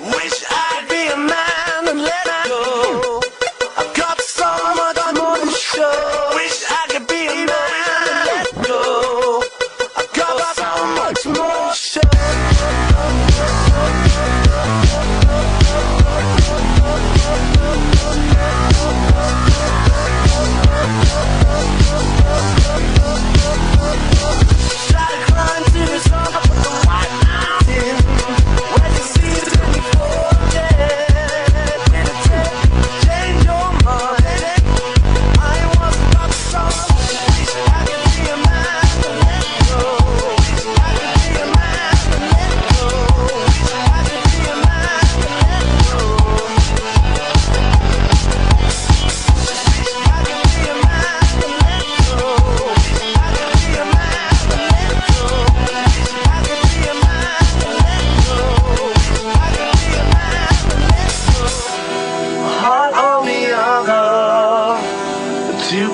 Wish I'd be a man and let go. I've got so much more to show. Wish I could be a man and let go. I've got so much more to show.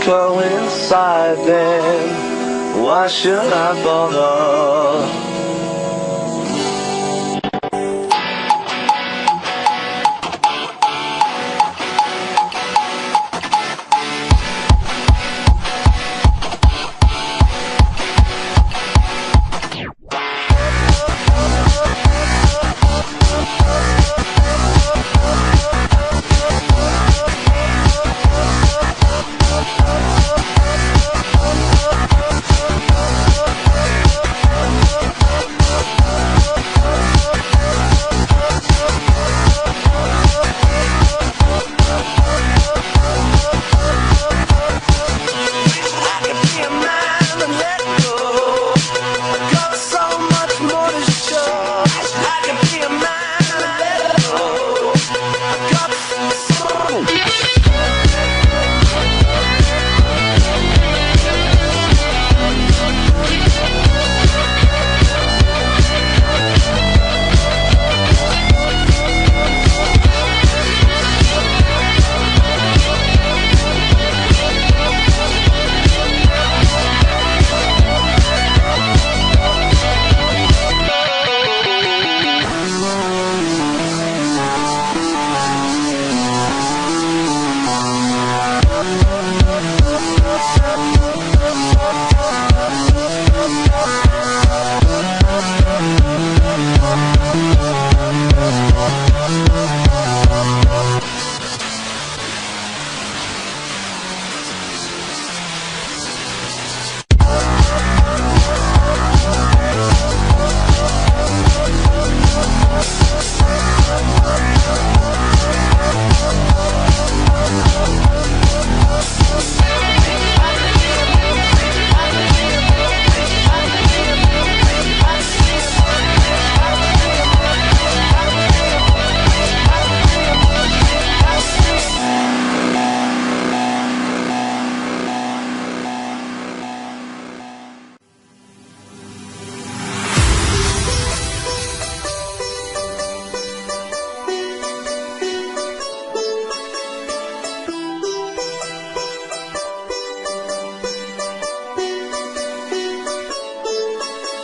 Go inside then, why should I bother?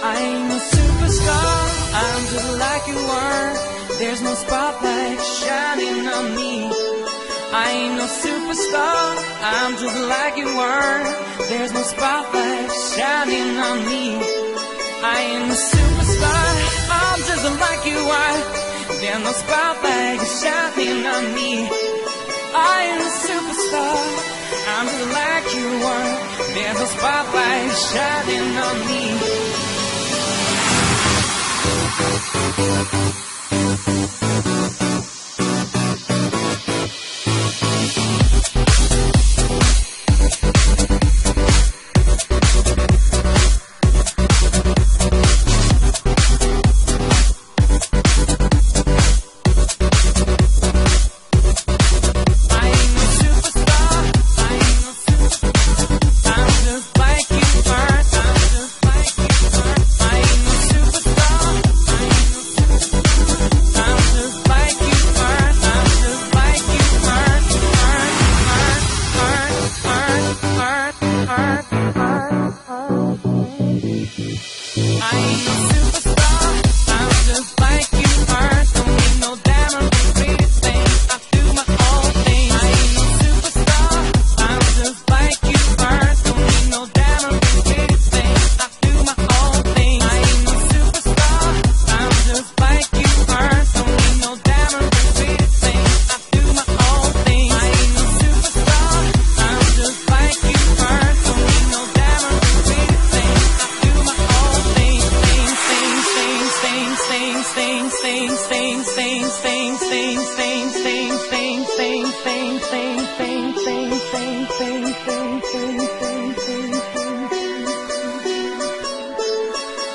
I ain't no superstar, I'm just like you are. There's no spotlight shining on me. I ain't no superstar, I'm just like you are. There's no spotlight shining on me. I ain't no superstar, I'm just like you are. There's no spotlight shining on me. I ain't a superstar, I'm just like you are. There's no spotlight shining on me.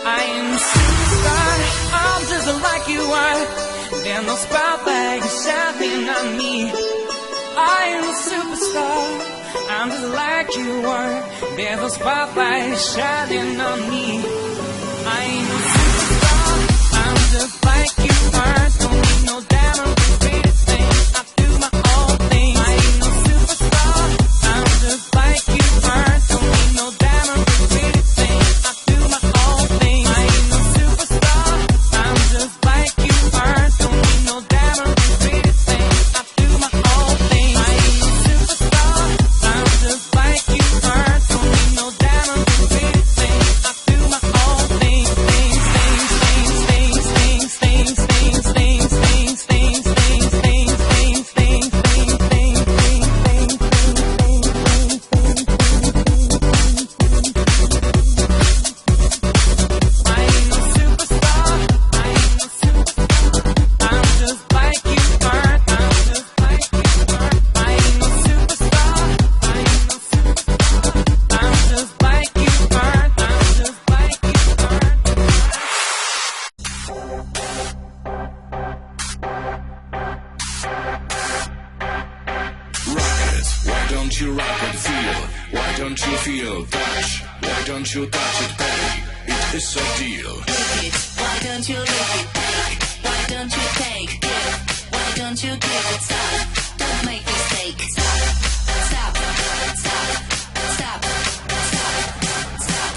I am a superstar, I'm just like you are. There's no spotlight shining on me. I am a superstar, I'm just like you are. There's no spotlight shining on me. I am a superstar, I'm just like you are. Don't need no diamond pretty thing, I do my own thing. I am a superstar, I'm just like you are. Don't need no diamond pretty thing, I do my own thing. I am a superstar, I'm just like you are. Don't need no diamond pretty thing, I do my own thing. I am a superstar, I'm just like you are. Don't need no diamond pretty thing, I do my own thing. don't you rock and feel? Why don't you feel touch? Why don't you touch it, baby? It is a deal. Lick it, why don't you lick it, take? Why don't you take it? Why don't you give it? Stop, don't make mistake. Stop, stop, stop, stop, stop, stop, stop,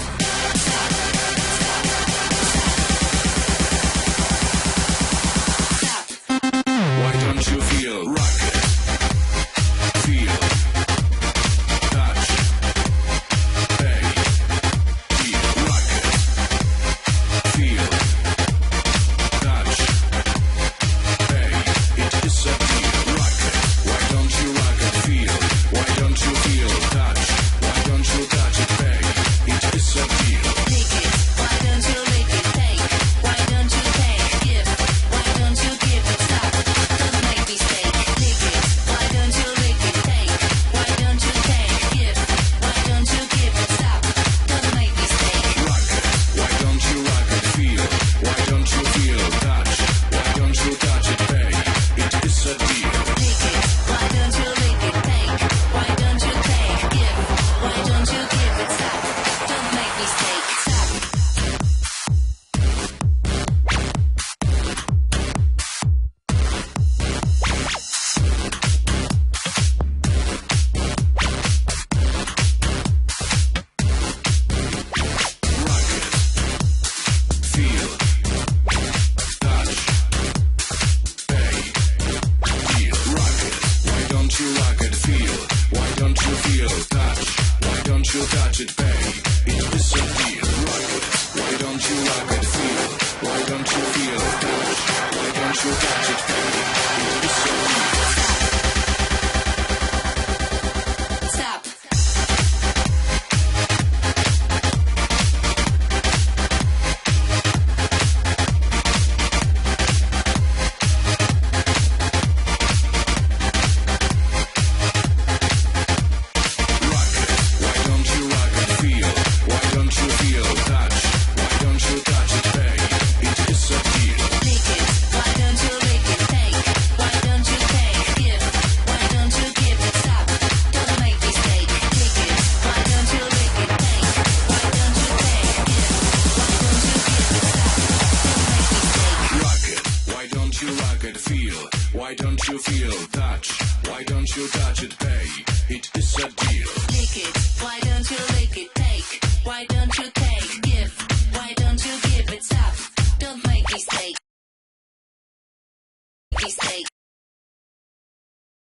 stop. Why don't you feel rock it? Feel touch, pay, feel rock it. Feel touch, pay. It is a deal. Rock it. Why don't you rock it? Feel. Why don't you feel touch? Why don't you touch it? Pay. It is a deal. Lick it, why don't you lick it, take? Why don't you take, give? Why don't you give it? Stop, don't make mistake. Lick it, why don't you lick it, take? Why don't you take, give? Why don't you give it? Stop, don't make mistake. Rock it. Why don't you rock it? Feel. Why don't you feel touch? Why don't you touch it? Pay. It is a deal. Lick it, why don't you lick it, take? Why don't you take, give? Why don't you give it? Stop, don't make mistake. Stop. Rock it. Feel. Touch. Pay. Deal. Rock it. Why don't you rock it? Feel. Why don't you feel? Touch. Why don't you touch it? Pay. It is a deal. Rock it. Why don't you rock it? Feel. Why don't you feel? Touch. Why don't you touch it? Pay. It is a deal. Stop. Rock it. Why don't you rock it? Feel. Why don't you feel? Touch. Why don't you touch it? Pay. It is a deal. Lick it, why don't you lick it, take? Why don't you take, give? Why don't you give it? Stop, don't make mistake. Lick it, why don't you lick it, take? Why don't you take, give? Why don't you give it? Stop, don't make mistake. Rock it. Why don't you rock it? Feel. Why don't you feel? Touch. Why don't you touch it? Pay. It is a deal. Lick it, why don't you lick it, take? Why don't you take, give? Why don't you give it? Stop, don't make mistake. Mistake.